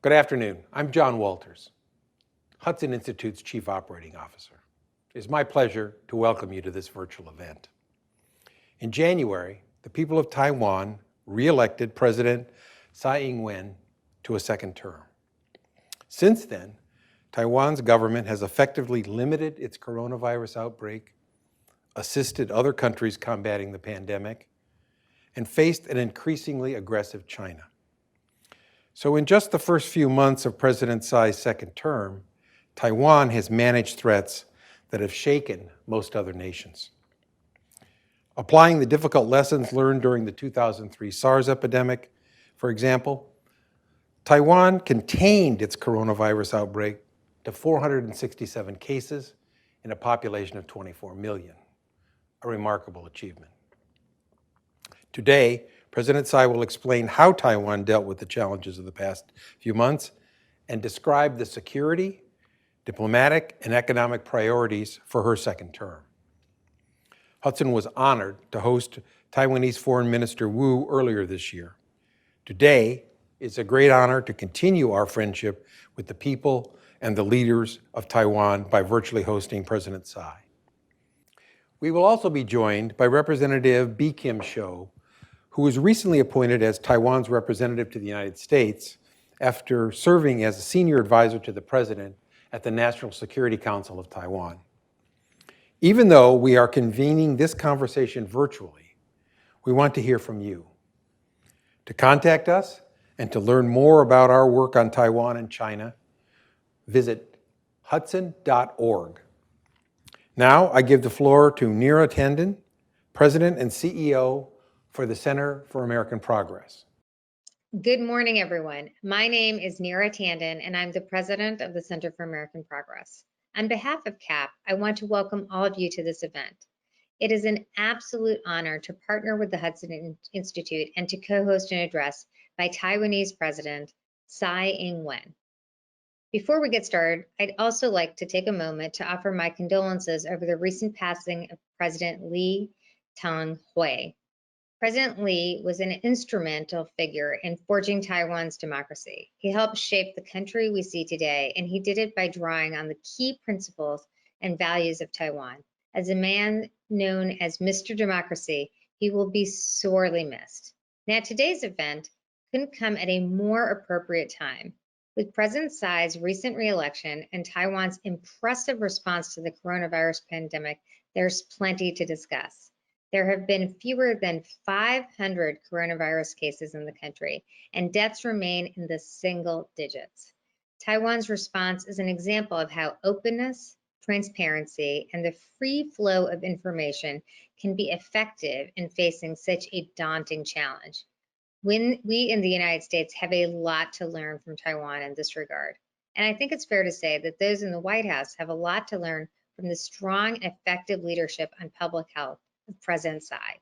Good afternoon. I'm John Walters, Hudson Institute's Chief Operating Officer. It is my pleasure to welcome you to this virtual event. In January, the people of Taiwan re-elected President Tsai Ing-wen to a second term. Since then, Taiwan's government has effectively limited its coronavirus outbreak, assisted other countries combating the pandemic, and faced an increasingly aggressive China. So in just the first few months of President Tsai's second term, Taiwan has managed threats that have shaken most other nations. Applying the difficult lessons learned during the 2003 SARS epidemic, for example, Taiwan contained its coronavirus outbreak to 467 cases in a population of 24 million, a remarkable achievement. Today, President Tsai will explain how Taiwan dealt with the challenges of the past few months and describe the security, diplomatic, and economic priorities for her second term. Hudson was honored to host Taiwanese Foreign Minister Wu earlier this year. Today, it's a great honor to continue our friendship with the people and the leaders of Taiwan by virtually hosting President Tsai. We will also be joined by Representative Bi-khim, who was recently appointed as Taiwan's representative to the United States after serving as a senior advisor to the president at the National Security Council of Taiwan. Even though we are convening this conversation virtually, we want to hear from you. To contact us and to learn more about our work on Taiwan and China, visit hudson.org. Now I give the floor to Neera Tanden, President and CEO for the Center for American Progress. Good morning, everyone. My name is Neera Tanden, and I'm the president of the Center for American Progress. On behalf of CAP, I want to welcome all of you to this event. It is an absolute honor to partner with the Hudson Institute and to co-host an address by Taiwanese President Tsai Ing-wen. Before we get started, I'd also like to take a moment to offer my condolences over the recent passing of President Lee Teng-hui. President Lee was an instrumental figure in forging Taiwan's democracy. He helped shape the country we see today, and he did it by drawing on the key principles and values of Taiwan. As a man known as Mr. Democracy, he will be sorely missed. Now, today's event couldn't come at a more appropriate time. With President Tsai's recent re-election and Taiwan's impressive response to the coronavirus pandemic, there's plenty to discuss. There have been fewer than 500 coronavirus cases in the country, and deaths remain in the single digits. Taiwan's response is an example of how openness, transparency, and the free flow of information can be effective in facing such a daunting challenge. We in the United States have a lot to learn from Taiwan in this regard. And I think it's fair to say that those in the White House have a lot to learn from the strong and effective leadership on public health of President Tsai.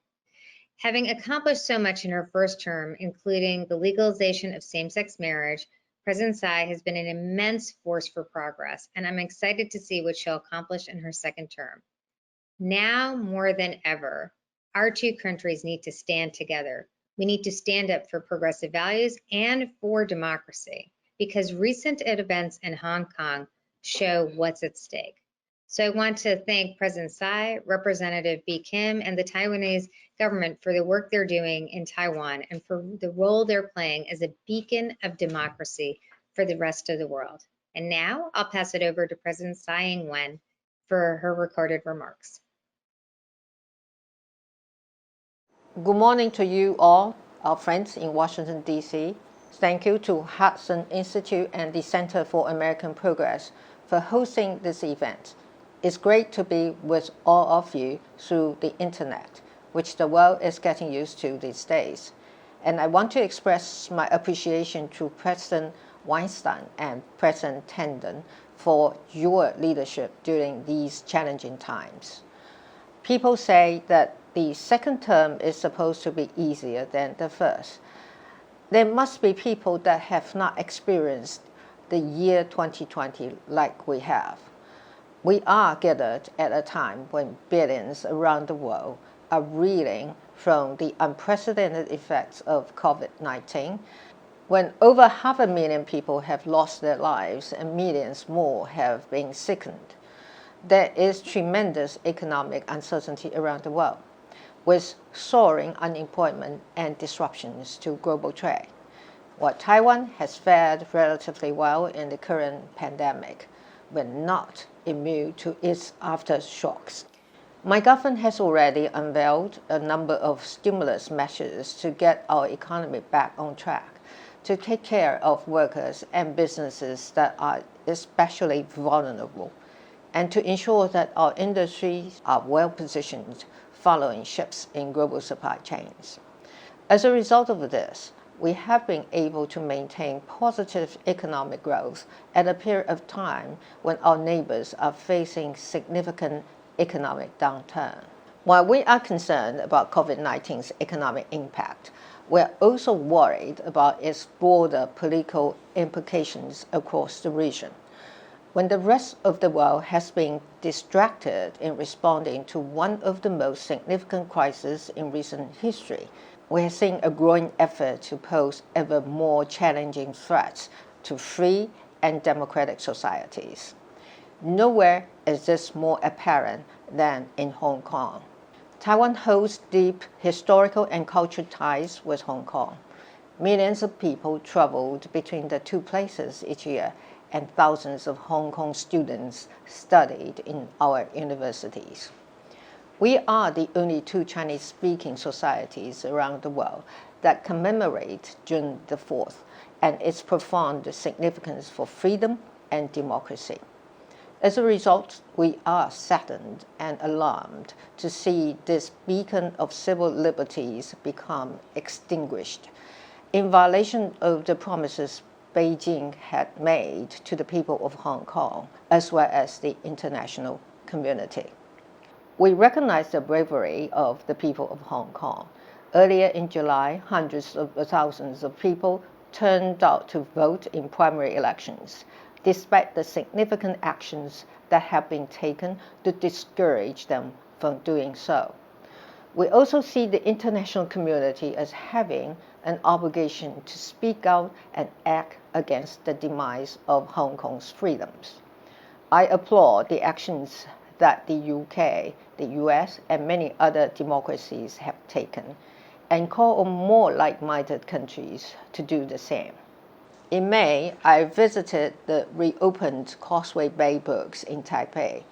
Having accomplished so much in her first term, including the legalization of same-sex marriage, President Tsai has been an immense force for progress, and I'm excited to see what she'll accomplish in her second term. Now more than ever, our two countries need to stand together. We need to stand up for progressive values and for democracy, because recent events in Hong Kong show what's at stake. So I want to thank President Tsai, Representative Bi-khim, and the Taiwanese government for the work they're doing in Taiwan and for the role they're playing as a beacon of democracy for the rest of the world. And now I'll pass it over to President Tsai Ing-wen for her recorded remarks. Good morning to you all, our friends in Washington, D.C. Thank you to Hudson Institute and the Center for American Progress for hosting this event. It's great to be with all of you through the internet, which the world is getting used to these days. And I want to express my appreciation to President Weinstein and President Tanden for your leadership during these challenging times. People say that the second term is supposed to be easier than the first. There must be people that have not experienced the year 2020 like we have. We are gathered at a time when billions around the world are reeling from the unprecedented effects of COVID-19. When over 500,000 people have lost their lives and millions more have been sickened, there is tremendous economic uncertainty around the world, with soaring unemployment and disruptions to global trade. While Taiwan has fared relatively well in the current pandemic, we're not immune to its aftershocks. My government has already unveiled a number of stimulus measures to get our economy back on track, to take care of workers and businesses that are especially vulnerable, and to ensure that our industries are well positioned following shifts in global supply chains. As a result of this, we have been able to maintain positive economic growth at a period of time when our neighbors are facing significant economic downturn. While we are concerned about COVID-19's economic impact, we're also worried about its broader political implications across the region. When the rest of the world has been distracted in responding to one of the most significant crises in recent history, we are seeing a growing effort to pose ever more challenging threats to free and democratic societies. Nowhere is this more apparent than in Hong Kong. Taiwan holds deep historical and cultural ties with Hong Kong. Millions of people traveled between the two places each year, and thousands of Hong Kong students studied in our universities. We are the only two Chinese-speaking societies around the world that commemorate June the 4th and its profound significance for freedom and democracy. As a result, we are saddened and alarmed to see this beacon of civil liberties become extinguished, in violation of the promises Beijing had made to the people of Hong Kong, as well as the international community. We recognize the bravery of the people of Hong Kong. Earlier in July, hundreds of thousands of people turned out to vote in primary elections, despite the significant actions that have been taken to discourage them from doing so. We also see the international community as having an obligation to speak out and act against the demise of Hong Kong's freedoms. I applaud the actions that the UK, the US, and many other democracies have taken, and call on more like-minded countries to do the same. In May, I visited the reopened Causeway Bay Books in Taipei,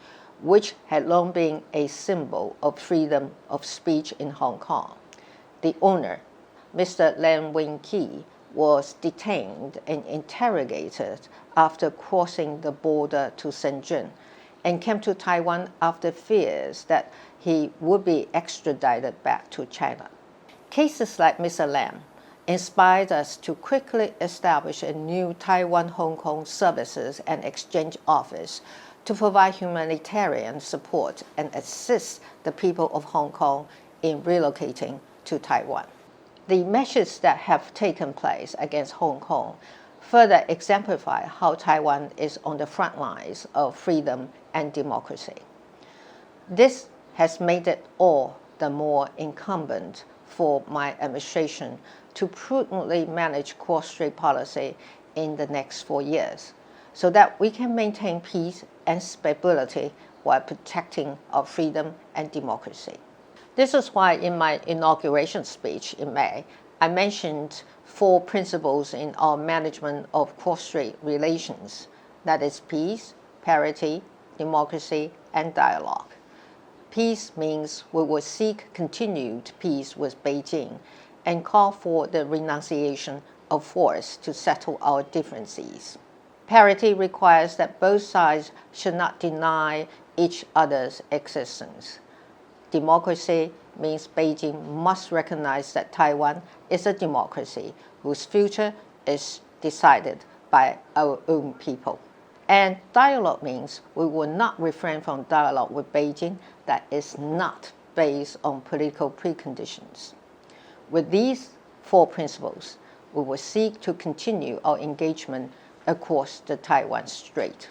which had long been a symbol of freedom of speech in Hong Kong. The owner, Mr. Lam Wing-Ki, was detained and interrogated after crossing the border to Shenzhen and came to Taiwan after fears that he would be extradited back to China. Cases like Mr. Lam inspired us to quickly establish a new Taiwan-Hong Kong Services and Exchange Office to provide humanitarian support and assist the people of Hong Kong in relocating to Taiwan. The measures that have taken place against Hong Kong further exemplify how Taiwan is on the front lines of freedom and democracy. This has made it all the more incumbent for my administration to prudently manage cross-strait policy in the next 4 years, so that we can maintain peace and stability while protecting our freedom and democracy. This is why in my inauguration speech in May, I mentioned 4 principles in our management of cross-strait relations, that is peace, parity, democracy, and dialogue. Peace means we will seek continued peace with Beijing and call for the renunciation of force to settle our differences. Parity requires that both sides should not deny each other's existence. Democracy means Beijing must recognize that Taiwan is a democracy whose future is decided by our own people. And dialogue means we will not refrain from dialogue with Beijing that is not based on political preconditions. With these 4 principles, we will seek to continue our engagement across the Taiwan Strait.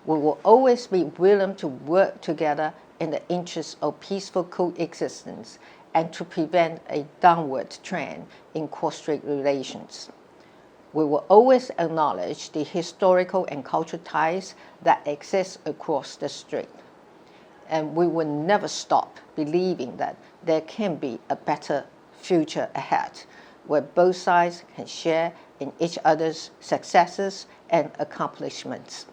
We will always be willing to work together in the interest of peaceful coexistence and to prevent a downward trend in cross-strait relations. We will always acknowledge the historical and cultural ties that exist across the strait. And we will never stop believing that there can be a better future ahead, where both sides can share in each other's successes and accomplishments.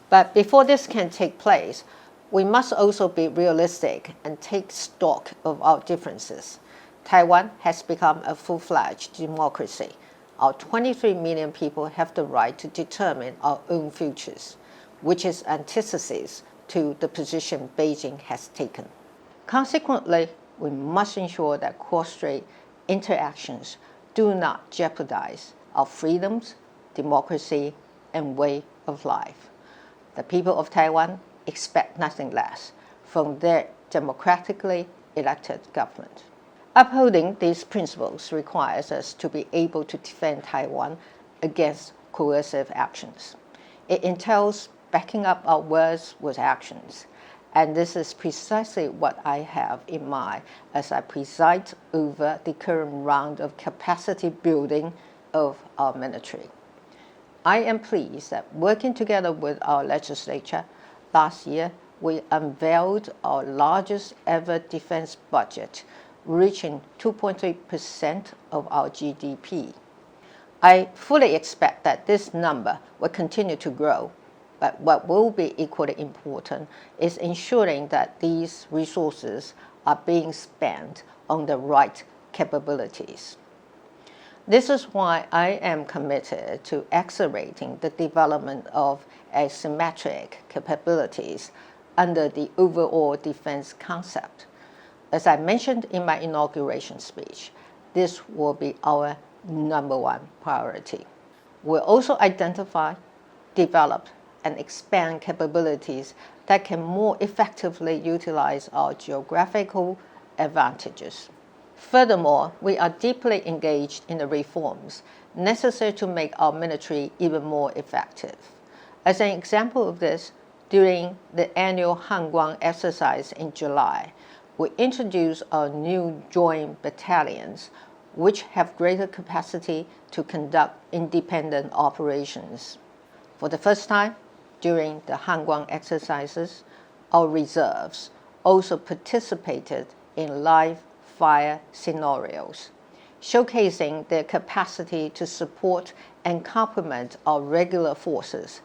But before this can take place, we must also be realistic and take stock of our differences. Taiwan has become a full-fledged democracy. Our 23 million people have the right to determine our own futures, which is antithesis to the position Beijing has taken. Consequently, we must ensure that cross-strait interactions do not jeopardize our freedoms, democracy, and way of life. The people of Taiwan expect nothing less from their democratically elected government. Upholding these principles requires us to be able to defend Taiwan against coercive actions. It entails backing up our words with actions, and this is precisely what I have in mind as I preside over the current round of capacity building of our military. I am pleased that working together with our legislature, last year we unveiled our largest ever defense budget, reaching 2.3% of our GDP. I fully expect that this number will continue to grow, but what will be equally important is ensuring that these resources are being spent on the right capabilities. This is why I am committed to accelerating the development of asymmetric capabilities under the overall defense concept. As I mentioned in my inauguration speech, this will be our number one priority. We'll also identify, develop, and expand capabilities that can more effectively utilize our geographical advantages. Furthermore, we are deeply engaged in the reforms necessary to make our military even more effective. As an example of this, during the annual Hangguang exercise in July, we introduced our new joint battalions, which have greater capacity to conduct independent operations. For the first time, during the Hangguang exercises, our reserves also participated in live fire scenarios, showcasing their capacity to support and complement our regular forces,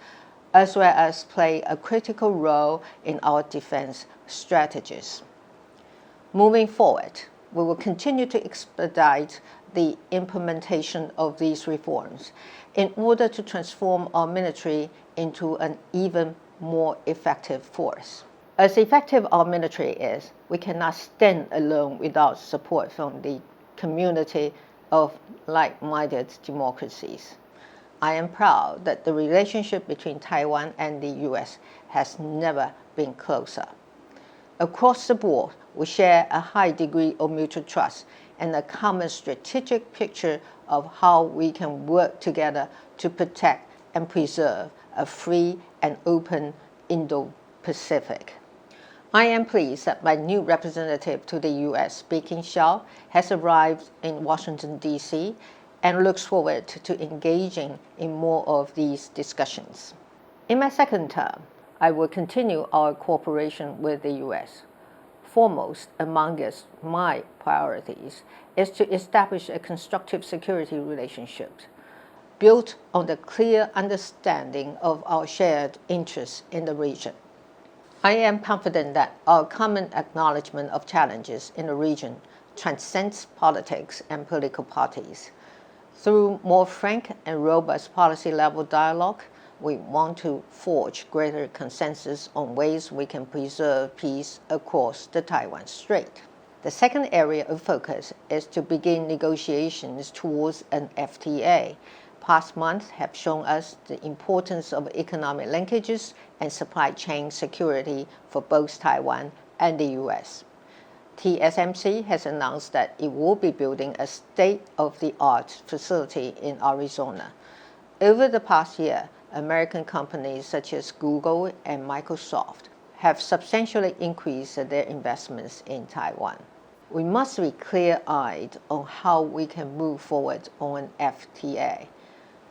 as well as play a critical role in our defense strategies. Moving forward, we will continue to expedite the implementation of these reforms in order to transform our military into an even more effective force. As effective our military is, we cannot stand alone without support from the community of like-minded democracies. I am proud that the relationship between Taiwan and the US has never been closer. Across the board, we share a high degree of mutual trust and a common strategic picture of how we can work together to protect and preserve a free and open Indo-Pacific. I am pleased that my new representative to the U.S., Bi-khim Hsiao, has arrived in Washington, D.C., and looks forward to engaging in more of these discussions. In my second term, I will continue our cooperation with the U.S. Foremost amongst my priorities is to establish a constructive security relationship built on the clear understanding of our shared interests in the region. I am confident that our common acknowledgement of challenges in the region transcends politics and political parties. Through more frank and robust policy-level dialogue, we want to forge greater consensus on ways we can preserve peace across the Taiwan Strait. The second area of focus is to begin negotiations towards an FTA. Past months have shown us the importance of economic linkages and supply chain security for both Taiwan and the U.S. TSMC has announced that it will be building a state-of-the-art facility in Arizona. Over the past year, American companies such as Google and Microsoft have substantially increased their investments in Taiwan. We must be clear-eyed on how we can move forward on an FTA.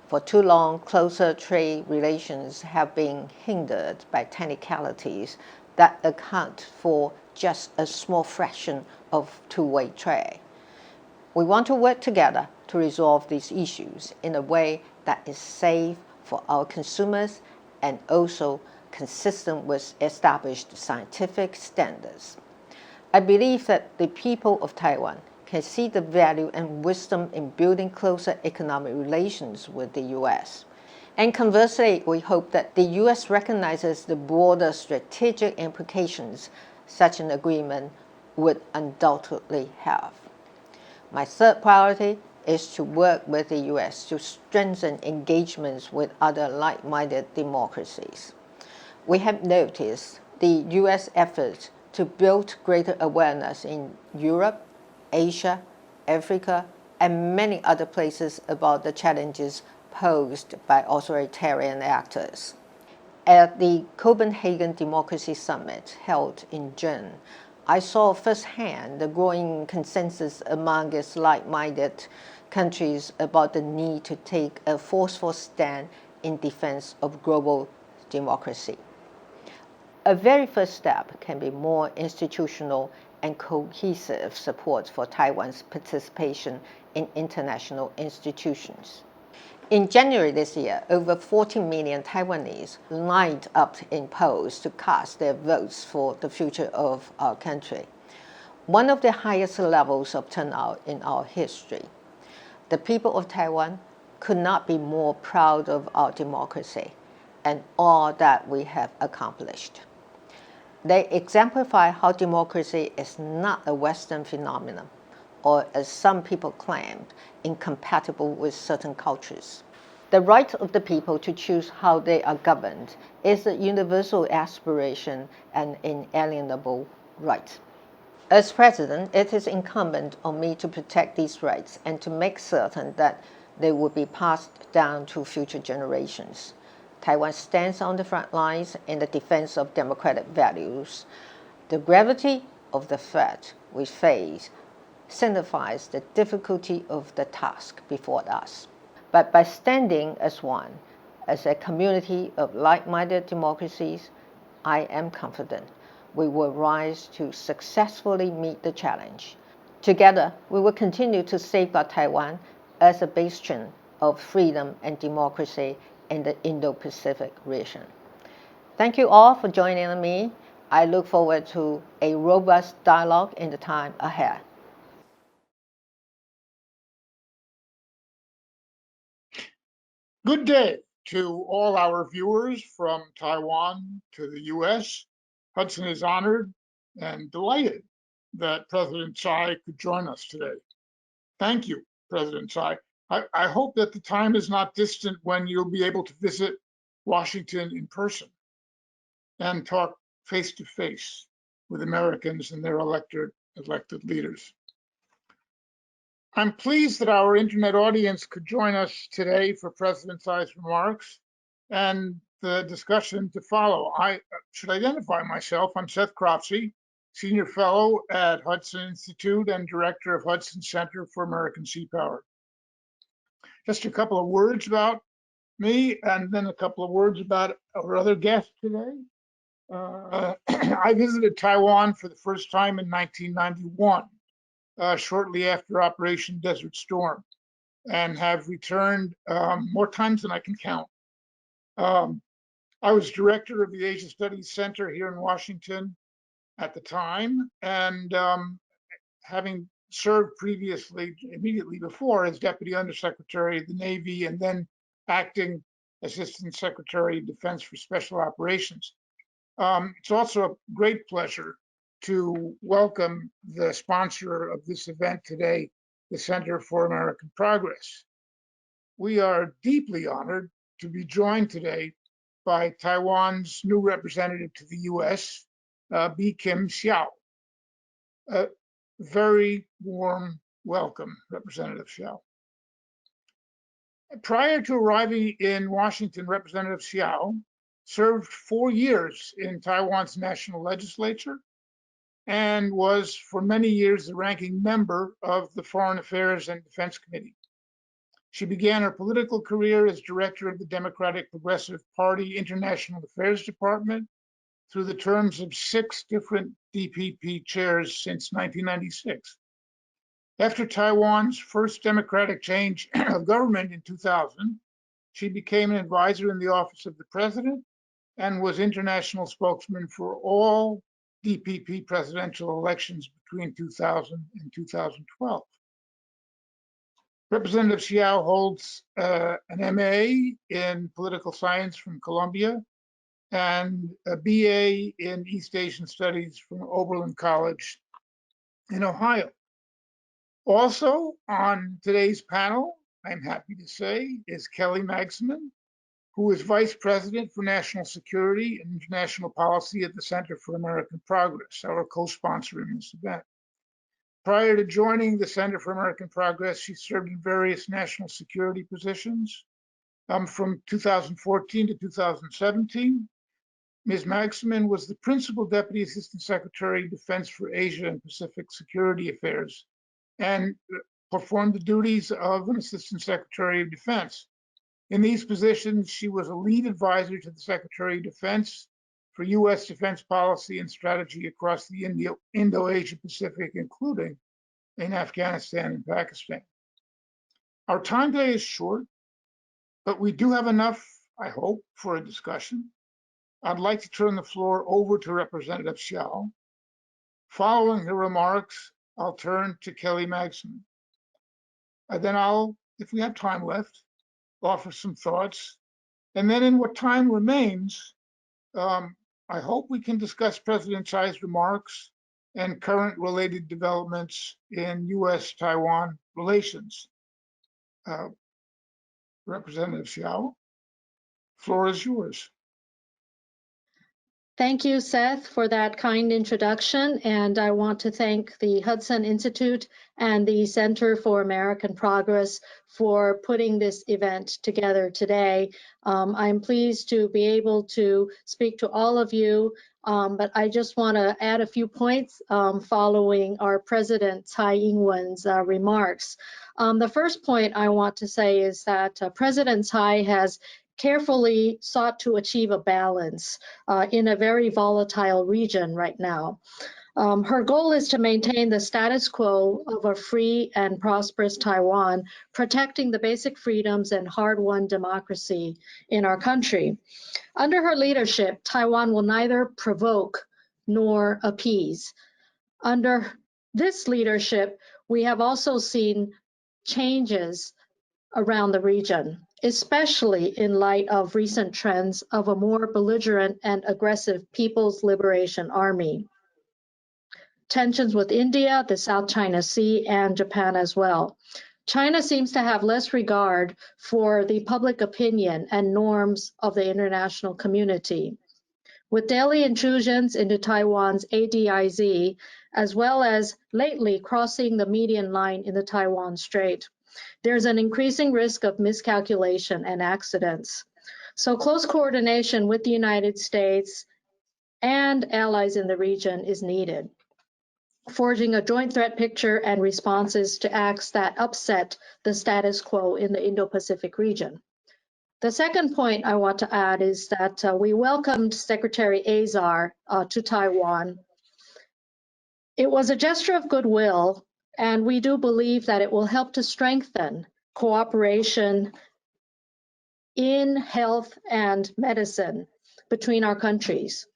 For too long, closer trade relations have been hindered by technicalities that account for just a small fraction of two-way trade. We want to work together to resolve these issues in a way that is safe for our consumers and also consistent with established scientific standards. I believe that the people of Taiwan can see the value and wisdom in building closer economic relations with the U.S. And conversely, we hope that the U.S. recognizes the broader strategic implications such an agreement would undoubtedly have. My third priority is to work with the U.S. to strengthen engagements with other like-minded democracies. We have noticed the U.S. efforts to build greater awareness in Europe, Asia, Africa, and many other places about the challenges posed by authoritarian actors. At the Copenhagen Democracy Summit held in June, I saw firsthand the growing consensus among its like-minded countries about the need to take a forceful stand in defense of global democracy. A very first step can be more institutional and cohesive support for Taiwan's participation in international institutions. In January this year, over 40 million Taiwanese lined up in polls to cast their votes for the future of our country, one of the highest levels of turnout in our history. The people of Taiwan could not be more proud of our democracy and all that we have accomplished. They exemplify how democracy is not a Western phenomenon, or as some people claimed, incompatible with certain cultures. The right of the people to choose how they are governed is a universal aspiration and inalienable right. As president, it is incumbent on me to protect these rights and to make certain that they will be passed down to future generations. Taiwan stands on the front lines in the defense of democratic values. The gravity of the threat we face signifies the difficulty of the task before us. But by standing as one, as a community of like-minded democracies, I am confident we will rise to successfully meet the challenge. Together, we will continue to safeguard Taiwan as a bastion of freedom and democracy in the Indo-Pacific region. Thank you all for joining me. I look forward to a robust dialogue in the time ahead. Good day to all our viewers from Taiwan to the U.S. Hudson is honored and delighted that President Tsai could join us today. Thank you, President Tsai. I hope that the time is not distant when you'll be able to visit Washington in person and talk face to face with Americans and their elected leaders. I'm pleased that our internet audience could join us today for President Tsai's remarks and the discussion to follow. I should identify myself. I'm Seth Cropsey, Senior Fellow at Hudson Institute and Director of Hudson Center for American Sea Power. Just a couple of words about me and then a couple of words about our other guest today. I visited Taiwan for the first time in 1991. Shortly after Operation Desert Storm, and have returned more times than I can count. I was director of the Asia Studies Center here in Washington at the time, and having served previously, immediately before, as Deputy Undersecretary of the Navy and then acting Assistant Secretary of Defense for Special Operations. It's also a great pleasure to welcome the sponsor of this event today, the Center for American Progress. We are deeply honored to be joined today by Taiwan's new representative to the U.S., Bi-khim Hsiao. A very warm welcome, Representative Hsiao. Prior to arriving in Washington, Representative Hsiao served 4 years in Taiwan's national legislature and was for many years the ranking member of the Foreign Affairs and Defense Committee. She began her political career as director of the Democratic Progressive Party International Affairs Department through the terms of 6 different DPP chairs since 1996. After Taiwan's first democratic change of government in 2000, she became an advisor in the office of the president and was international spokesman for all DPP presidential elections between 2000 and 2012. Representative Hsiao holds an MA in political science from Columbia and a BA in East Asian Studies from Oberlin College in Ohio. Also on today's panel, I'm happy to say, is Kelly Magsamen, who is Vice President for National Security and International Policy at the Center for American Progress, our co-sponsor in this event. Prior to joining the Center for American Progress, she served in various national security positions. From 2014 to 2017, Ms. Magsamen was the Principal Deputy Assistant Secretary of Defense for Asia and Pacific Security Affairs and performed the duties of an Assistant Secretary of Defense. In these positions, she was a lead advisor to the Secretary of Defense for U.S. defense policy and strategy across the Indo-Asia Pacific, including in Afghanistan and Pakistan. Our time today is short, but we do have enough, I hope, for a discussion. I'd like to turn the floor over to Representative Hsiao. Following her remarks, I'll turn to Kelly Magsamen. Then I'll, if we have time left, offer some thoughts. And then in what time remains, I hope we can discuss President Tsai's remarks and current related developments in U.S.-Taiwan relations. Representative Hsiao, floor is yours. Thank you, Seth, for that kind introduction. And I want to thank the Hudson Institute and the Center for American Progress for putting this event together today. I'm pleased to be able to speak to all of you, but I just want to add a few points following our President Tsai Ing-wen's remarks. The first point I want to say is that President Tsai has carefully sought to achieve a balance in a very volatile region right now. Her goal is to maintain the status quo of a free and prosperous Taiwan, protecting the basic freedoms and hard-won democracy in our country. Under her leadership, Taiwan will neither provoke nor appease. Under this leadership, we have also seen changes around the region, especially in light of recent trends of a more belligerent and aggressive People's Liberation Army. Tensions with India, the South China Sea, and Japan as well. China seems to have less regard for the public opinion and norms of the international community. With daily intrusions into Taiwan's ADIZ, as well as lately crossing the median line in the Taiwan Strait, there's an increasing risk of miscalculation and accidents. So close coordination with the United States and allies in the region is needed, forging a joint threat picture and responses to acts that upset the status quo in the Indo-Pacific region. The second point I want to add is that we welcomed Secretary Azar to Taiwan. It was a gesture of goodwill, and we do believe that it will help to strengthen cooperation in health and medicine between our countries.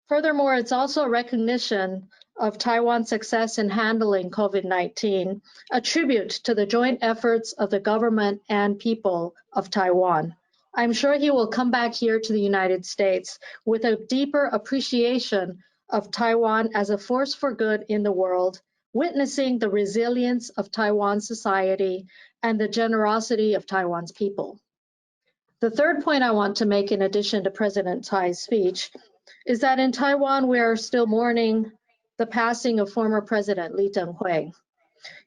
Furthermore, it's also a recognition of Taiwan's success in handling COVID-19, a tribute to the joint efforts of the government and people of Taiwan. I'm sure he will come back here to the United States with a deeper appreciation of Taiwan as a force for good in the world, witnessing the resilience of Taiwan's society and the generosity of Taiwan's people. The third point I want to make, in addition to President Tsai's speech, is that in Taiwan, we are still mourning the passing of former President Lee Teng-hui.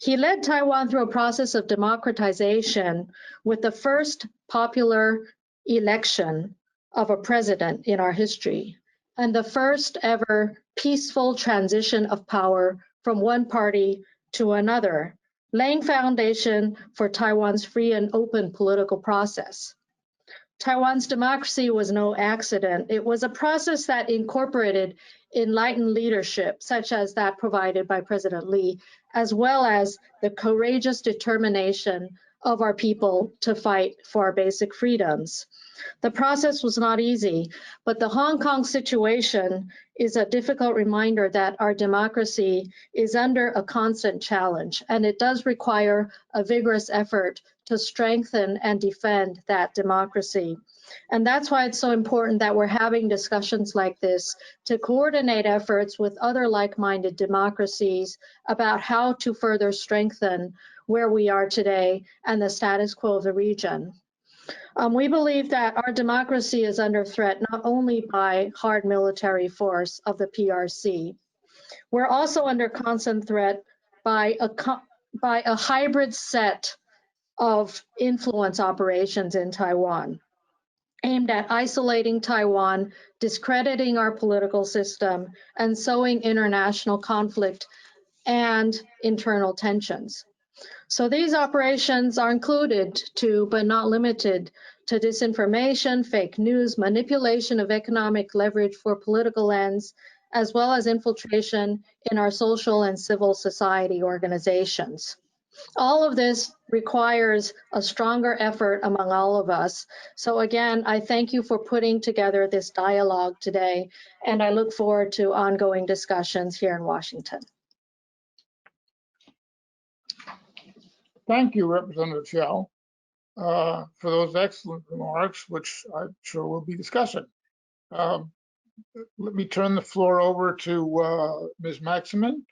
He led Taiwan through a process of democratization with the first popular election of a president in our history, and the first ever peaceful transition of power from one party to another, laying foundation for Taiwan's free and open political process. Taiwan's democracy was no accident. It was a process that incorporated enlightened leadership, such as that provided by President Lee, as well as the courageous determination of our people to fight for our basic freedoms. The process was not easy, but the Hong Kong situation is a difficult reminder that our democracy is under a constant challenge, and it does require a vigorous effort to strengthen and defend that democracy. And that's why it's so important that we're having discussions like this to coordinate efforts with other like-minded democracies about how to further strengthen where we are today and the status quo of the region. We believe that our democracy is under threat not only by hard military force of the PRC, we're also under constant threat by a hybrid set of influence operations in Taiwan, aimed at isolating Taiwan, discrediting our political system, and sowing international conflict and internal tensions. So these operations are included to, but not limited to, disinformation, fake news, manipulation of economic leverage for political ends, as well as infiltration in our social and civil society organizations. All of this requires a stronger effort among all of us. So again, I thank you for putting together this dialogue today, and I look forward to ongoing discussions here in Washington. Thank you, Representative Hsiao, for those excellent remarks, which I'm sure we'll be discussing. Let me turn the floor over to Ms. Magsamen,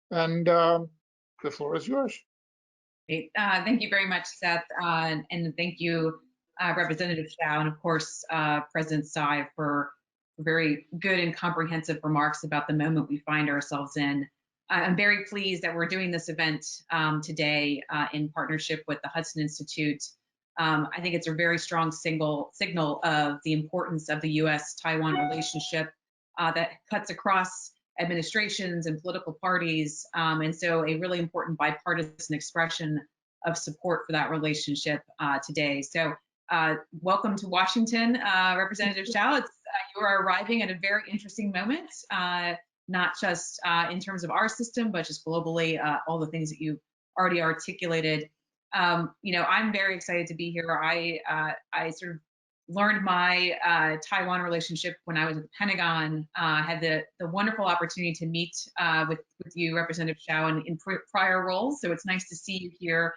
and the floor is yours. Great. Thank you very much, Seth, and thank you, Representative Hsiao, and of course, President Tsai, for very good and comprehensive remarks about the moment we find ourselves in. I'm very pleased that we're doing this event today in partnership with the Hudson Institute. I think it's a very strong signal of the importance of the U.S.-Taiwan relationship that cuts across administrations and political parties, and so a really important bipartisan expression of support for that relationship today. So welcome to Washington, Representative Hsiao. You are arriving at a very interesting moment, not just in terms of our system, but just globally, all the things that you already articulated. I'm very excited to be here. I sort of learned my Taiwan relationship when I was at the Pentagon. Had the wonderful opportunity to meet with you, Representative Hsiao, in prior roles. So it's nice to see you here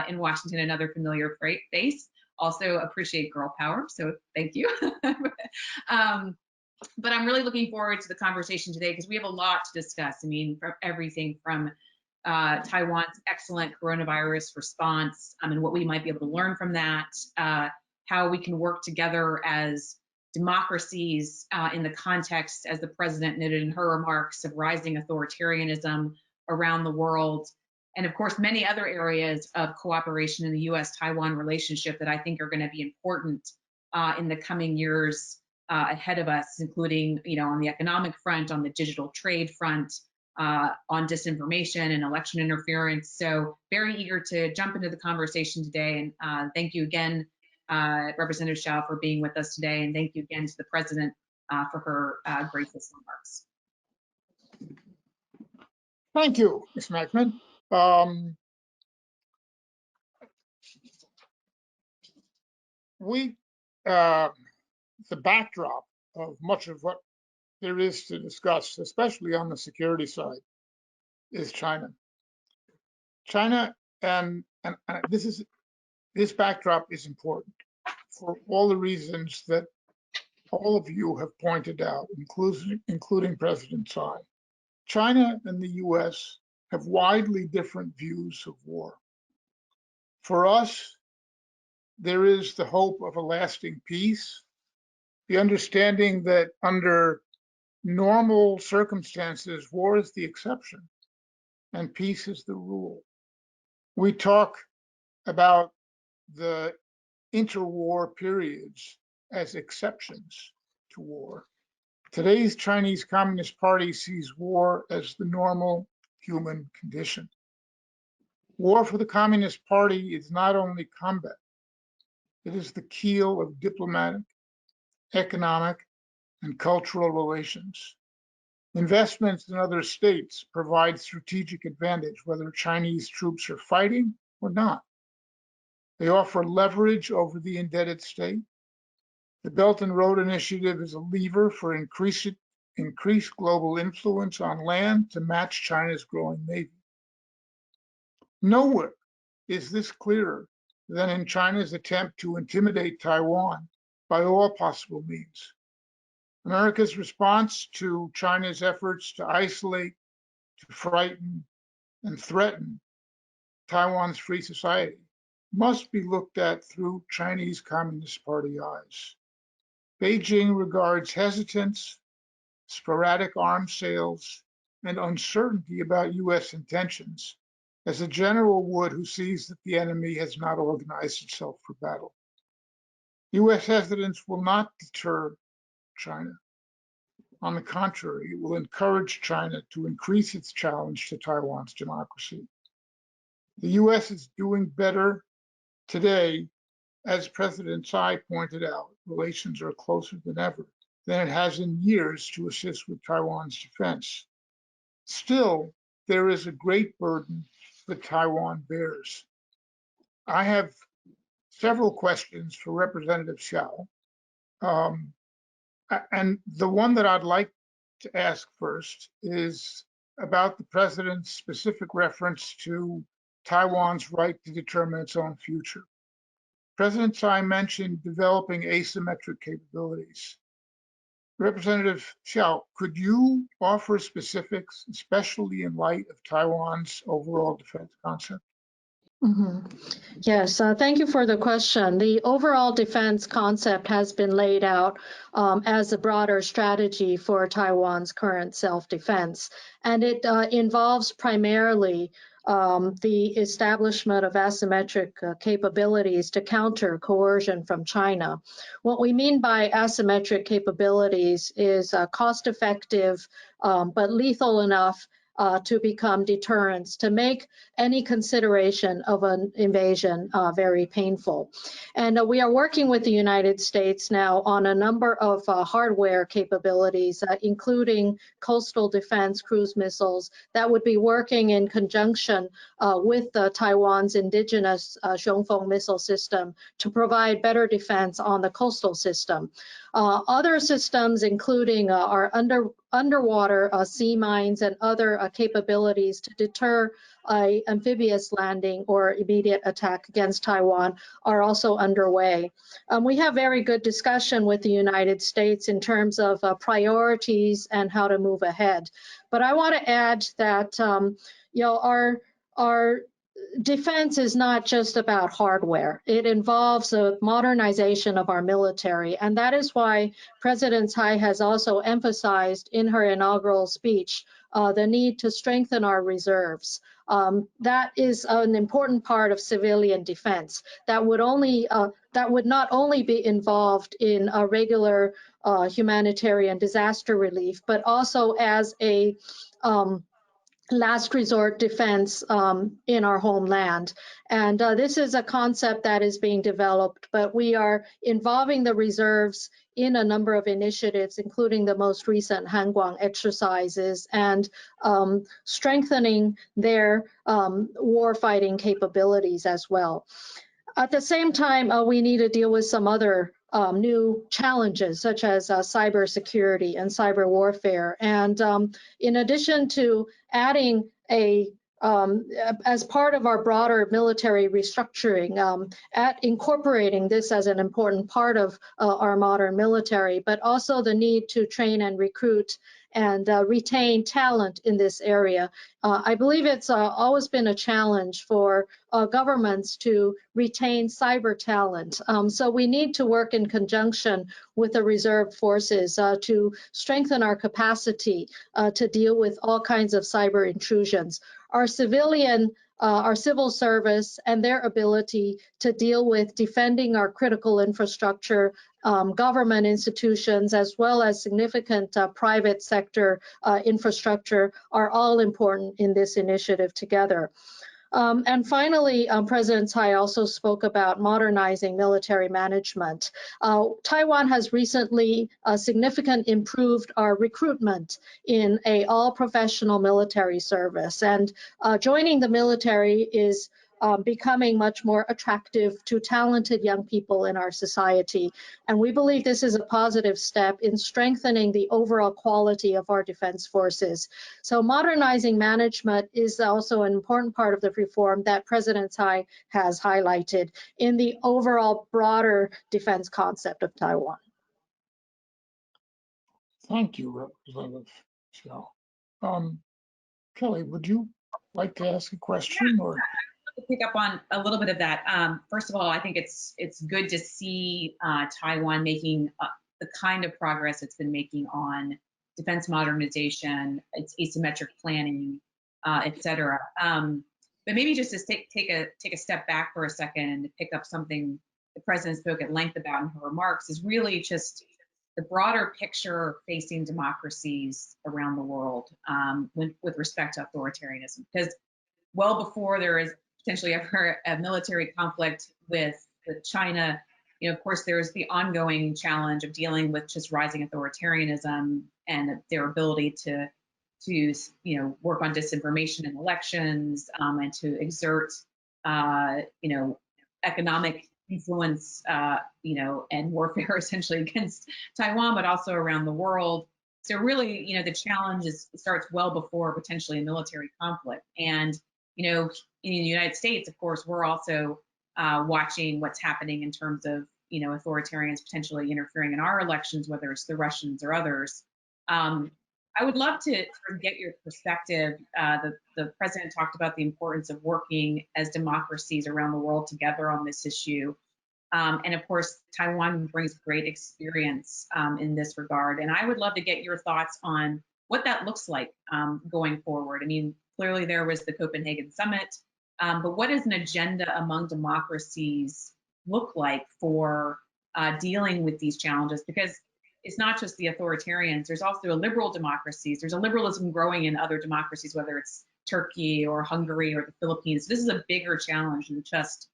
in Washington, another familiar face. Also appreciate girl power, so thank you. But I'm really looking forward to the conversation today because we have a lot to discuss. I mean, from everything from Taiwan's excellent coronavirus response and what we might be able to learn from that, how we can work together as democracies in the context, as the president noted in her remarks, of rising authoritarianism around the world, and of course, many other areas of cooperation in the U.S.-Taiwan relationship that I think are going to be important in the coming years ahead of us, including, on the economic front, on the digital trade front, on disinformation and election interference. So very eager to jump into the conversation today. And thank you again, Representative Hsiao, for being with us today. And thank you again to the President for her gracious remarks. Thank you, Ms. Magsamen. The backdrop of much of what there is to discuss, especially on the security side, is China. China, and this backdrop is important for all the reasons that all of you have pointed out, including President Tsai. China and the U.S. have widely different views of war. For us, there is the hope of a lasting peace, the understanding that under normal circumstances, war is the exception and peace is the rule. We talk about the interwar periods as exceptions to war. Today's Chinese Communist Party sees war as the normal human condition. War for the Communist Party is not only combat, it is the keel of diplomatic, economic, and cultural relations. Investments in other states provide strategic advantage, whether Chinese troops are fighting or not. They offer leverage over the indebted state. The Belt and Road Initiative is a lever for increased global influence on land to match China's growing navy. Nowhere is this clearer than in China's attempt to intimidate Taiwan by all possible means. America's response to China's efforts to isolate, to frighten, and threaten Taiwan's free society must be looked at through Chinese Communist Party eyes. Beijing regards hesitance, sporadic arms sales, and uncertainty about US intentions as a general would who sees that the enemy has not organized itself for battle. US hesitance will not deter China. On the contrary, it will encourage China to increase its challenge to Taiwan's democracy. The US is doing better today. As President Tsai pointed out, relations are closer than ever than it has in years to assist with Taiwan's defense. Still, there is a great burden that Taiwan bears. I have several questions for Representative Hsiao. And the one that I'd like to ask first is about the president's specific reference to Taiwan's right to determine its own future. President Tsai mentioned developing asymmetric capabilities. Representative Hsiao, could you offer specifics, especially in light of Taiwan's overall defense concept? Yes, thank you for the question. The overall defense concept has been laid out as a broader strategy for Taiwan's current self-defense, and it involves primarily the establishment of asymmetric capabilities to counter coercion from China. What we mean by asymmetric capabilities is cost-effective but lethal enough to become deterrents, to make any consideration of an invasion very painful. And we are working with the United States now on a number of hardware capabilities, including coastal defense cruise missiles that would be working in conjunction with Taiwan's indigenous Xiongfeng missile system to provide better defense on the coastal system. Other systems, including our underwater sea mines and other capabilities to deter amphibious landing or immediate attack against Taiwan, are also underway. We have very good discussion with the United States in terms of priorities and how to move ahead. But I want to add that our defense is not just about hardware. It involves a modernization of our military, and that is why President Tsai has also emphasized in her inaugural speech the need to strengthen our reserves. That is an important part of civilian defense that would not only be involved in a regular humanitarian disaster relief, but also as a last resort defense in our homeland. And this is a concept that is being developed, but we are involving the reserves in a number of initiatives, including the most recent Hanguang exercises, and strengthening their warfighting capabilities as well. At the same time, we need to deal with some other new challenges, such as cybersecurity and cyber warfare. And in addition to adding as part of our broader military restructuring, at incorporating this as an important part of our modern military, but also the need to train and recruit and retain talent in this area. I believe it's always been a challenge for governments to retain cyber talent. So we need to work in conjunction with the reserve forces to strengthen our capacity to deal with all kinds of cyber intrusions. Our civil service and their ability to deal with defending our critical infrastructure, government institutions, as well as significant private sector infrastructure, are all important in this initiative together. And finally, President Tsai also spoke about modernizing military management. Taiwan has recently significantly improved our recruitment in a all-professional military service. And joining the military is becoming much more attractive to talented young people in our society. And we believe this is a positive step in strengthening the overall quality of our defense forces. So modernizing management is also an important part of the reform that President Tsai has highlighted in the overall broader defense concept of Taiwan. Thank you, Representative Hsiao. Kelly, would you like to ask a question or? To pick up on a little bit of that. First of all, I think it's good to see Taiwan making the kind of progress it's been making on defense modernization, its asymmetric planning, et cetera. But maybe just to take a step back for a second and to pick up something the president spoke at length about in her remarks is really just the broader picture facing democracies around the world with respect to authoritarianism. Because well before there is potentially ever a military conflict with China, of course, there's the ongoing challenge of dealing with just rising authoritarianism and their ability to work on disinformation in elections and to exert, economic influence, and warfare essentially against Taiwan, but also around the world. So really, the challenge starts well before potentially a military conflict. And in the United States, of course, we're also watching what's happening in terms of, authoritarians potentially interfering in our elections, whether it's the Russians or others. I would love to get your perspective. The president talked about the importance of working as democracies around the world together on this issue. And of course, Taiwan brings great experience in this regard. And I would love to get your thoughts on what that looks like going forward. I mean, clearly there was the Copenhagen summit, but what does an agenda among democracies look like for dealing with these challenges? Because it's not just the authoritarians, there's also liberal democracies. There's a liberalism growing in other democracies, whether it's Turkey or Hungary or the Philippines. This is a bigger challenge than just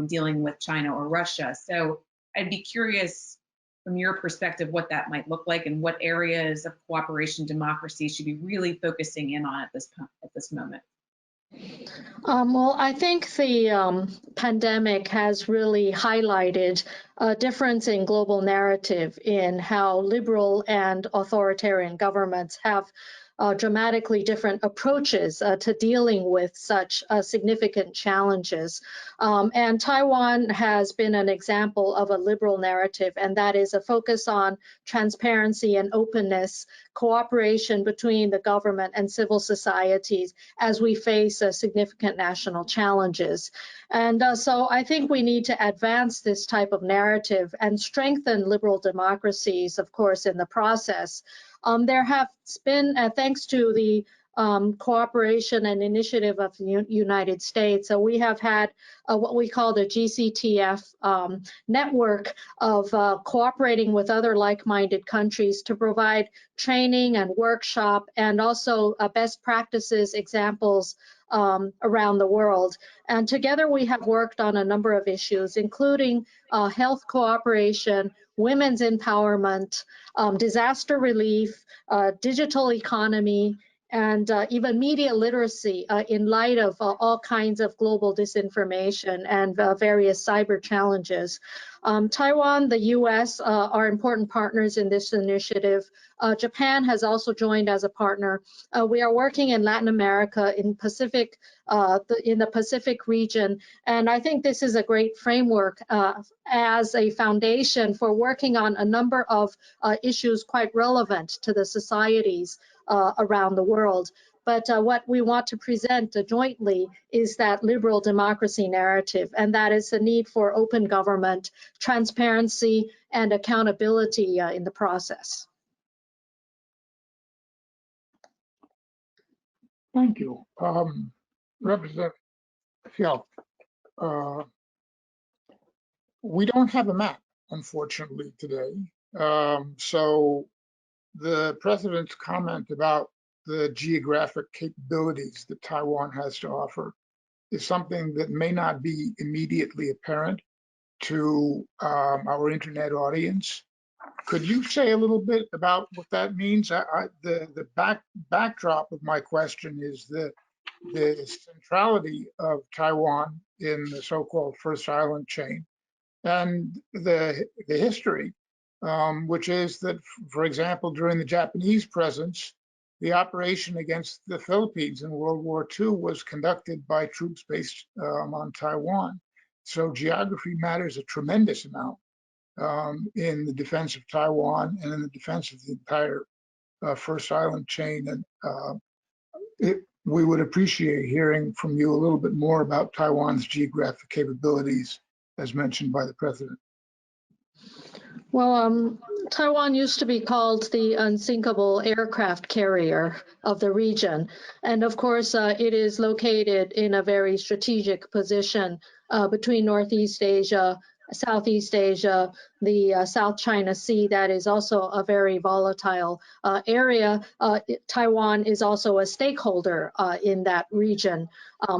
dealing with China or Russia. So I'd be curious from your perspective what that might look like and what areas of cooperation democracy should be really focusing in on at this moment. Well, I think the pandemic has really highlighted a difference in global narrative in how liberal and authoritarian governments have dramatically different approaches to dealing with such significant challenges. And Taiwan has been an example of a liberal narrative, and that is a focus on transparency and openness, cooperation between the government and civil societies as we face significant national challenges. And so I think we need to advance this type of narrative and strengthen liberal democracies, of course, in the process. There have been, thanks to the cooperation and initiative of the United States, we have had what we call the GCTF network of cooperating with other like-minded countries to provide training and workshop and also best practices examples around the world. And together we have worked on a number of issues, including health cooperation, women's empowerment, disaster relief, digital economy, and even media literacy in light of all kinds of global disinformation and various cyber challenges. Taiwan, the US are important partners in this initiative. Japan has also joined as a partner. We are working in Latin America, in the Pacific region, and I think this is a great framework as a foundation for working on a number of issues quite relevant to the societies around the world. But what we want to present jointly is that liberal democracy narrative, and that is the need for open government, transparency, and accountability in the process. Thank you. Representative Hsiao, we don't have a map, unfortunately, today. So the president's comment about the geographic capabilities that Taiwan has to offer is something that may not be immediately apparent to our internet audience. Could you say a little bit about what that means? The backdrop of my question is the centrality of Taiwan in the so-called First Island chain, and the history, which is that, for example, during the Japanese presence, the operation against the Philippines in World War II was conducted by troops based on Taiwan. So geography matters a tremendous amount in the defense of Taiwan and in the defense of the entire First Island chain. And we would appreciate hearing from you a little bit more about Taiwan's geographic capabilities, as mentioned by the president. Well, Taiwan used to be called the unsinkable aircraft carrier of the region. And of course, it is located in a very strategic position between Northeast Asia, Southeast Asia, the South China Sea. That is also a very volatile area. Taiwan is also a stakeholder in that region,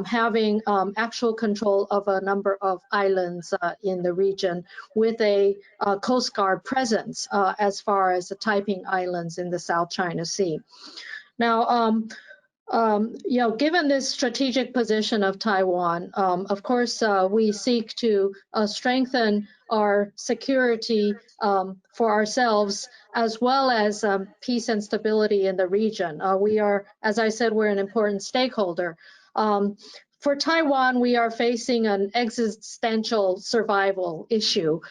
having actual control of a number of islands in the region, with a Coast Guard presence as far as the Taipei Islands in the South China Sea. Now, given this strategic position of Taiwan, of course, we seek to strengthen our security for ourselves, as well as peace and stability in the region. We are, as I said, we're an important stakeholder. For Taiwan, we are facing an existential survival issue,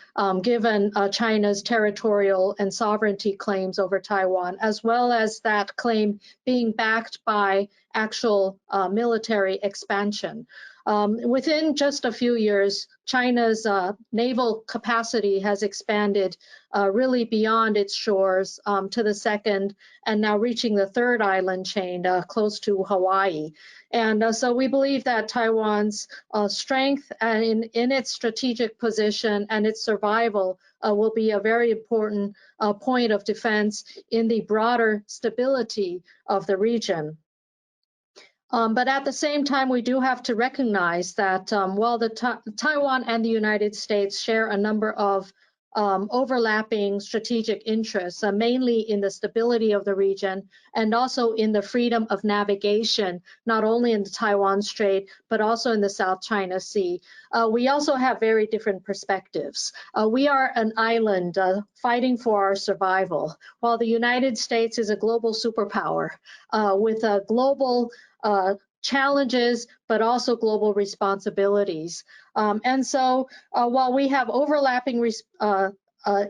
given China's territorial and sovereignty claims over Taiwan, as well as that claim being backed by actual military expansion. Within just a few years, China's naval capacity has expanded really beyond its shores to the second and now reaching the third island chain close to Hawaii. And so we believe that Taiwan's strength and in its strategic position and its survival will be a very important point of defense in the broader stability of the region. But at the same time, we do have to recognize that while Taiwan and the United States share a number of overlapping strategic interests, mainly in the stability of the region and also in the freedom of navigation, not only in the Taiwan Strait, but also in the South China Sea. We also have very different perspectives. We are an island fighting for our survival, while the United States is a global superpower with a global challenges, but also global responsibilities. And so while we have overlapping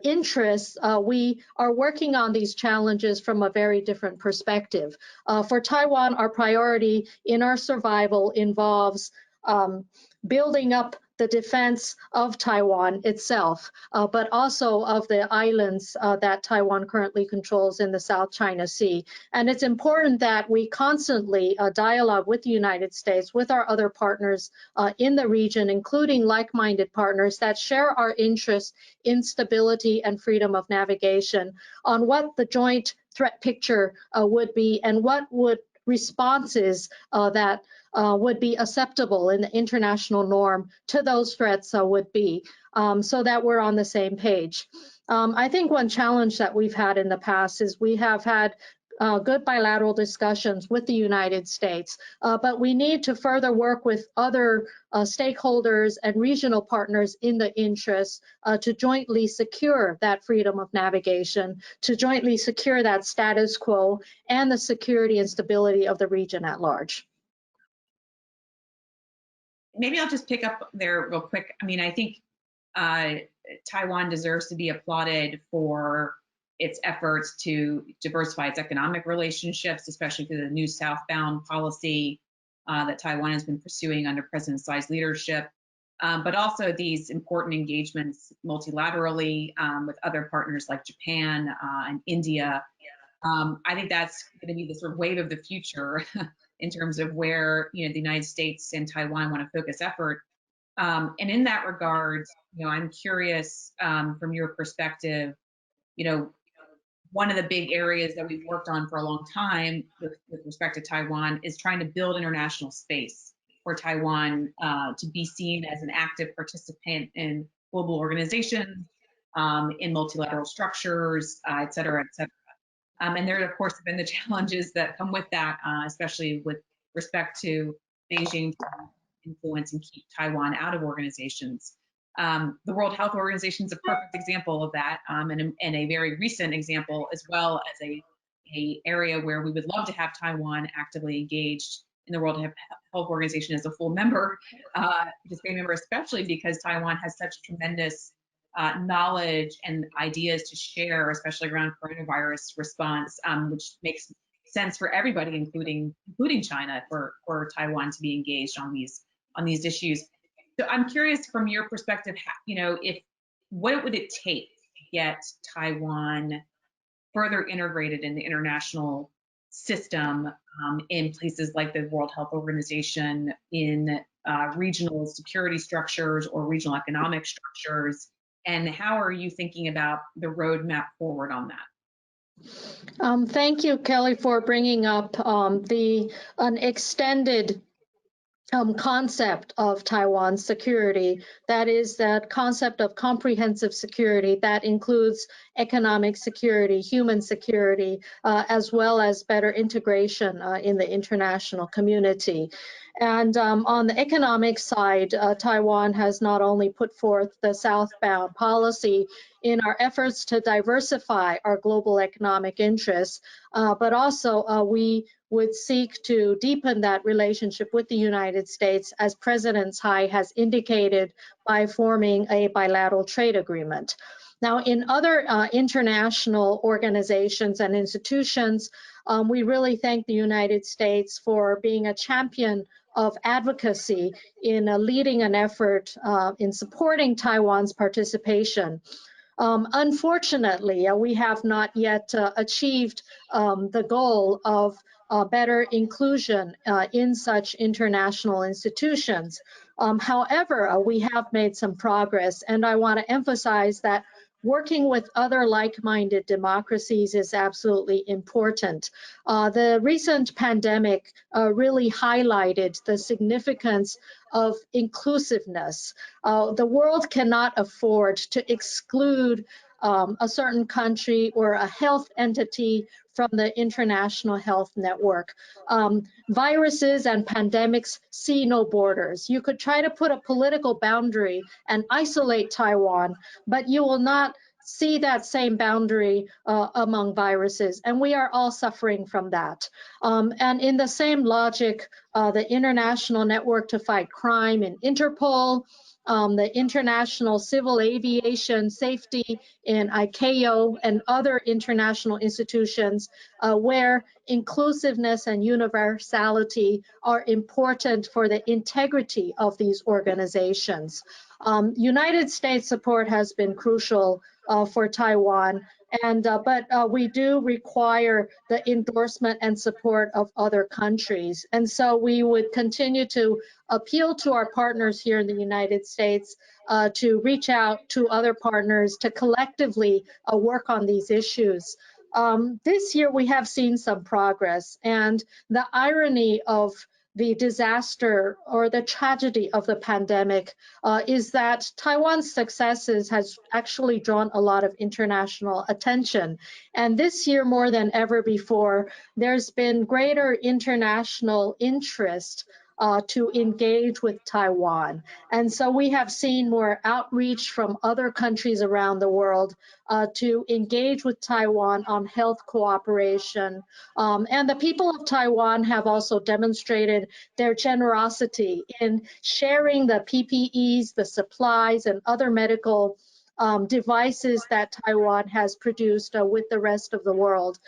interests, we are working on these challenges from a very different perspective. For Taiwan, our priority in our survival involves building up the defense of Taiwan itself, but also of the islands that Taiwan currently controls in the South China Sea. And it's important that we constantly dialogue with the United States, with our other partners in the region, including like-minded partners that share our interests in stability and freedom of navigation, on what the joint threat picture would be and what would responses that would be acceptable in the international norm to those threats would be, so that we're on the same page. I think one challenge that we've had in the past is we have had good bilateral discussions with the United States, but we need to further work with other stakeholders and regional partners in the interest to jointly secure that freedom of navigation, to jointly secure that status quo and the security and stability of the region at large. Maybe I'll just pick up there real quick. I mean, I think Taiwan deserves to be applauded for its efforts to diversify its economic relationships, especially through the new southbound policy that Taiwan has been pursuing under President Tsai's leadership, but also these important engagements multilaterally with other partners like Japan and India. I think that's going to be the sort of wave of the future in terms of where the United States and Taiwan want to focus effort. And in that regard, I'm curious from your perspective, one of the big areas that we've worked on for a long time with respect to Taiwan is trying to build international space Taiwan to be seen as an active participant in global organizations, in multilateral structures, et cetera, et cetera. And there, of course, have been the challenges that come with that, especially with respect to Beijing influence and keep Taiwan out of organizations. The World Health Organization is a perfect example of that, and a very recent example, as well as a area where we would love to have Taiwan actively engaged in the World Health Organization as a full member, participating member, especially because Taiwan has such tremendous knowledge and ideas to share, especially around coronavirus response, which makes sense for everybody, including China, for Taiwan to be engaged on these issues. So I'm curious, from your perspective, if what would it take to get Taiwan further integrated in the international system, in places like the World Health Organization, in regional security structures or regional economic structures, and how are you thinking about the roadmap forward on that? Thank you, Kelly, for bringing up an extended concept of Taiwan's security. That is that concept of comprehensive security that includes economic security, human security, as well as better integration in the international community. And on the economic side, Taiwan has not only put forth the southbound policy in our efforts to diversify our global economic interests, but also we would seek to deepen that relationship with the United States, as President Tsai has indicated, by forming a bilateral trade agreement. Now, in other international organizations and institutions, we really thank the United States for being a champion of advocacy in leading an effort in supporting Taiwan's participation. Unfortunately, we have not yet achieved the goal of better inclusion in such international institutions. However, we have made some progress, and I want to emphasize that working with other like-minded democracies is absolutely important. The recent pandemic really highlighted the significance of inclusiveness. The world cannot afford to exclude a certain country or a health entity from the international health network. Viruses and pandemics see no borders. You could try to put a political boundary and isolate Taiwan, but you will not see that same boundary among viruses, and we are all suffering from that. And in the same logic, the International Network to Fight Crime in Interpol, the International Civil Aviation Safety in ICAO, and other international institutions where inclusiveness and universality are important for the integrity of these organizations. United States support has been crucial for Taiwan, but we do require the endorsement and support of other countries. And so we would continue to appeal to our partners here in the United States to reach out to other partners to collectively work on these issues. This year we have seen some progress, and the irony of the disaster or the tragedy of the pandemic is that Taiwan's successes has actually drawn a lot of international attention. And this year, more than ever before, there's been greater international interest to engage with Taiwan. And so we have seen more outreach from other countries around the world to engage with Taiwan on health cooperation. And the people of Taiwan have also demonstrated their generosity in sharing the PPEs, the supplies, and other medical devices that Taiwan has produced with the rest of the world.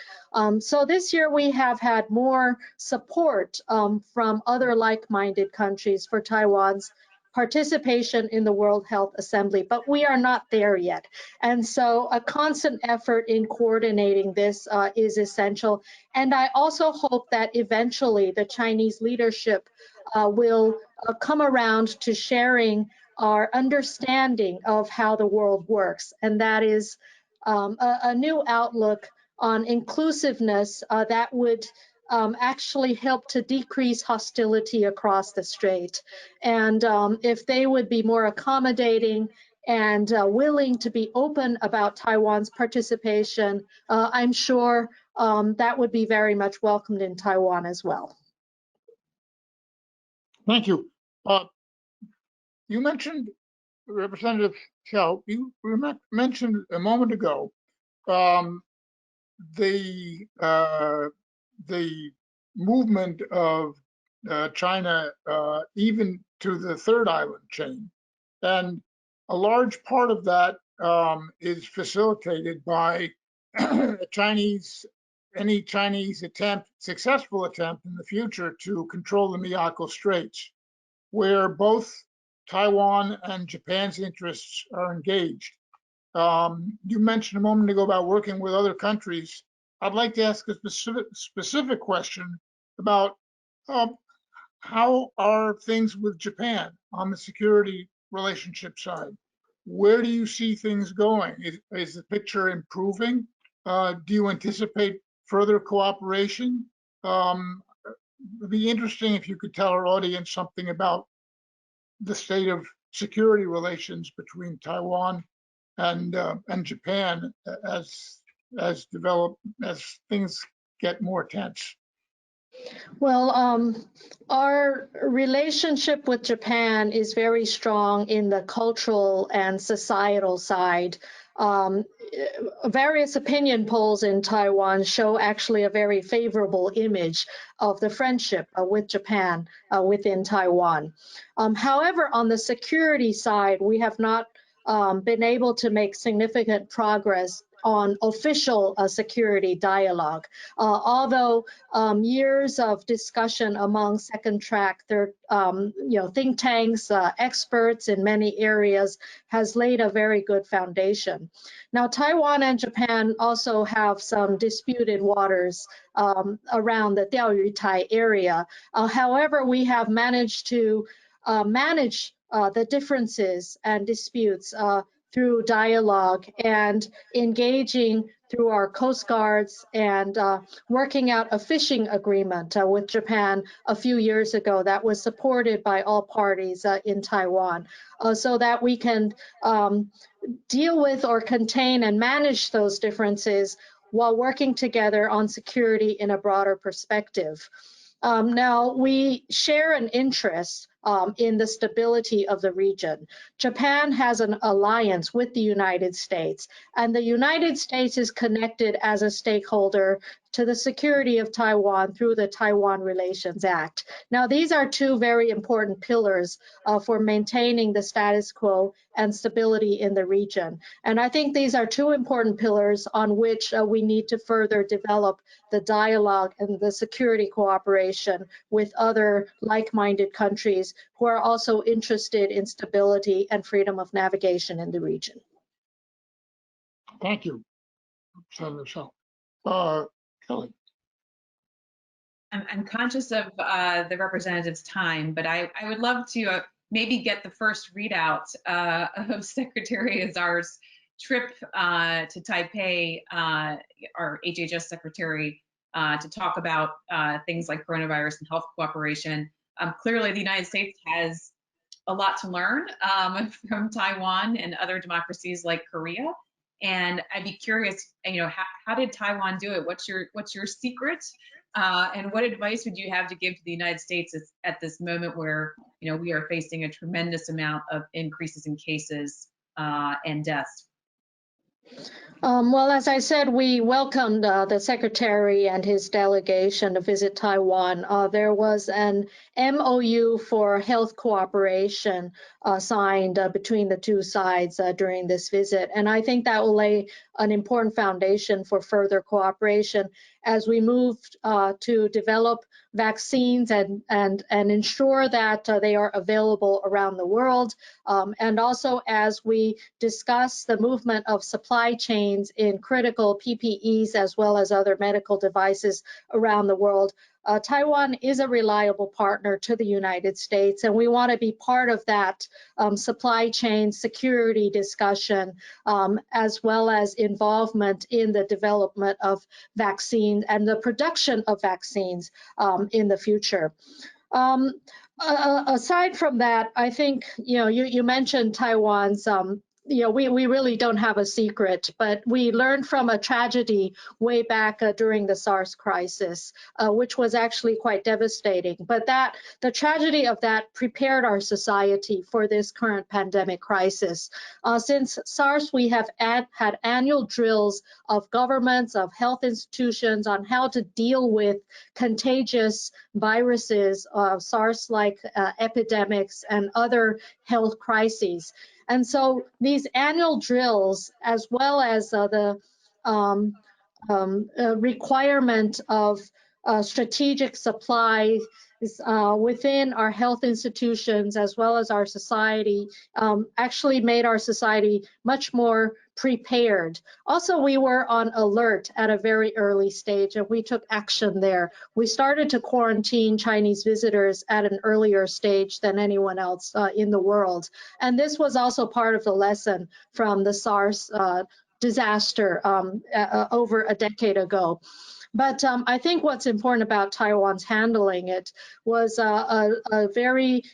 So this year we have had more support from other like-minded countries for Taiwan's participation in the World Health Assembly, but we are not there yet. And so a constant effort in coordinating this is essential. And I also hope that eventually the Chinese leadership will come around to sharing our understanding of how the world works. And that is a new outlook on inclusiveness that would actually help to decrease hostility across the strait. And if they would be more accommodating and willing to be open about Taiwan's participation, I'm sure that would be very much welcomed in Taiwan as well. Thank you. You mentioned, Representative Hsiao, you mentioned a moment ago the movement of China even to the third island chain. And a large part of that is facilitated by any Chinese successful attempt in the future to control the Miyako Straits, where both Taiwan and Japan's interests are engaged. You mentioned a moment ago about working with other countries. I'd like to ask a specific question about how are things with Japan on the security relationship side? Where do you see things going? Is the picture improving? Do you anticipate further cooperation? It'd be interesting if you could tell our audience something about the state of security relations between Taiwan and Japan as things get more tense. Well, our relationship with Japan is very strong in the cultural and societal side. Various opinion polls in Taiwan show actually a very favorable image of the friendship with Japan within Taiwan. However, on the security side, we have not been able to make significant progress on official security dialogue. Although years of discussion among second track, think tanks, experts in many areas has laid a very good foundation. Now, Taiwan and Japan also have some disputed waters around the Diaoyutai area. However, we have managed to manage the differences and disputes through dialogue and engaging through our coast guards and working out a fishing agreement with Japan a few years ago that was supported by all parties in Taiwan so that we can deal with or contain and manage those differences while working together on security in a broader perspective. Now, we share an interest in the stability of the region. Japan has an alliance with the United States, and the United States is connected as a stakeholder to the security of Taiwan through the Taiwan Relations Act. Now, these are two very important pillars for maintaining the status quo and stability in the region. And I think these are two important pillars on which we need to further develop the dialogue and the security cooperation with other like-minded countries who are also interested in stability and freedom of navigation in the region. Thank you, Senator Hsiao. Kelly. I'm conscious of the representative's time, but I would love to maybe get the first readout of Secretary Azar's trip to Taipei, our HHS secretary, to talk about things like coronavirus and health cooperation. Clearly, the United States has a lot to learn from Taiwan and other democracies like Korea. And I'd be curious, how did Taiwan do it? What's your secret? And what advice would you have to give to the United States at this moment where we are facing a tremendous amount of increases in cases and deaths? Well, as I said, we welcomed the Secretary and his delegation to visit Taiwan. There was an MOU for health cooperation signed between the two sides during this visit. And I think that will lay an important foundation for further cooperation as we move to develop vaccines and ensure that they are available around the world. And also as we discuss the movement of supply chains in critical PPEs as well as other medical devices around the world. Taiwan is a reliable partner to the United States, and we want to be part of that supply chain security discussion, as well as involvement in the development of vaccines and the production of vaccines in the future. Aside from that, I think, you mentioned Taiwan's, we really don't have a secret, but we learned from a tragedy way back during the SARS crisis, which was actually quite devastating. But the tragedy of that prepared our society for this current pandemic crisis. Since SARS, we have had annual drills of governments, of health institutions on how to deal with contagious viruses, SARS-like epidemics, and other health crises. And so these annual drills, as well as the requirement of strategic supplies within our health institutions, as well as our society, actually made our society much more prepared. Also, we were on alert at a very early stage, and we took action there. We started to quarantine Chinese visitors at an earlier stage than anyone else in the world. And this was also part of the lesson from the SARS disaster over a decade ago. But I think what's important about Taiwan's handling it was a very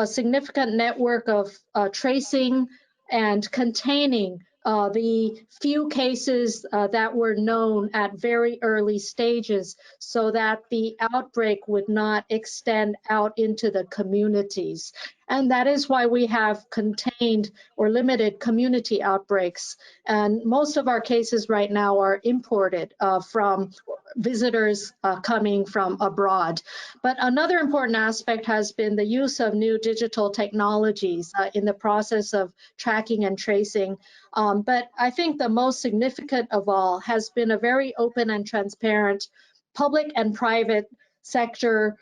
significant network of tracing and containing the few cases that were known at very early stages, so that the outbreak would not extend out into the communities. And that is why we have contained or limited community outbreaks. And most of our cases right now are imported from visitors coming from abroad. But another important aspect has been the use of new digital technologies in the process of tracking and tracing. But I think the most significant of all has been a very open and transparent public and private sector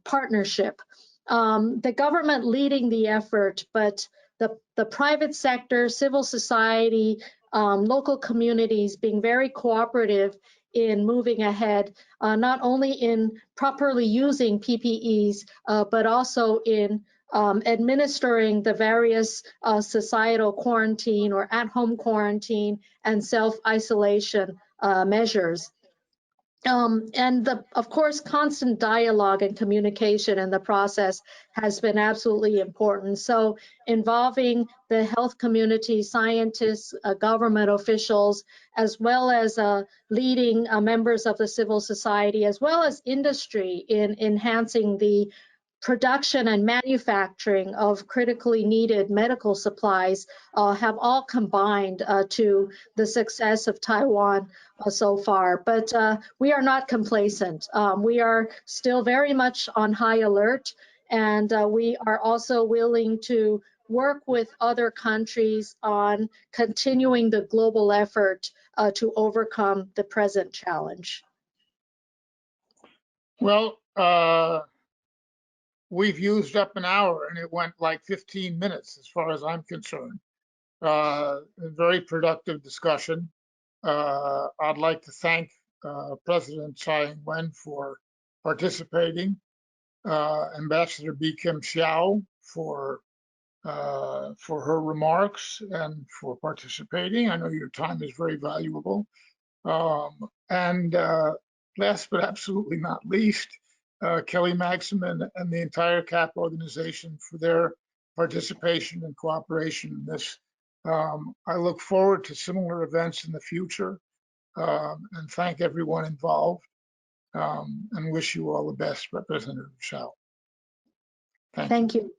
partnership. The government leading the effort, but the private sector, civil society, local communities being very cooperative in moving ahead, not only in properly using PPEs, but also in administering the various societal quarantine or at-home quarantine and self-isolation measures. And of course, constant dialogue and communication in the process has been absolutely important. So involving the health community, scientists, government officials, as well as leading members of the civil society, as well as industry in enhancing the production and manufacturing of critically needed medical supplies have all combined to the success of Taiwan so far. But we are not complacent. We are still very much on high alert, and we are also willing to work with other countries on continuing the global effort to overcome the present challenge. Well, we've used up an hour and it went like 15 minutes as far as I'm concerned. A very productive discussion. I'd like to thank President Tsai Ing-wen for participating, Ambassador Bi-khim Hsiao for her remarks and for participating. I know your time is very valuable. And last but absolutely not least, Kelly Magsamen and the entire CAP organization for their participation and cooperation in this. I look forward to similar events in the future, and thank everyone involved, and wish you all the best, Representative Hsiao. Thank you.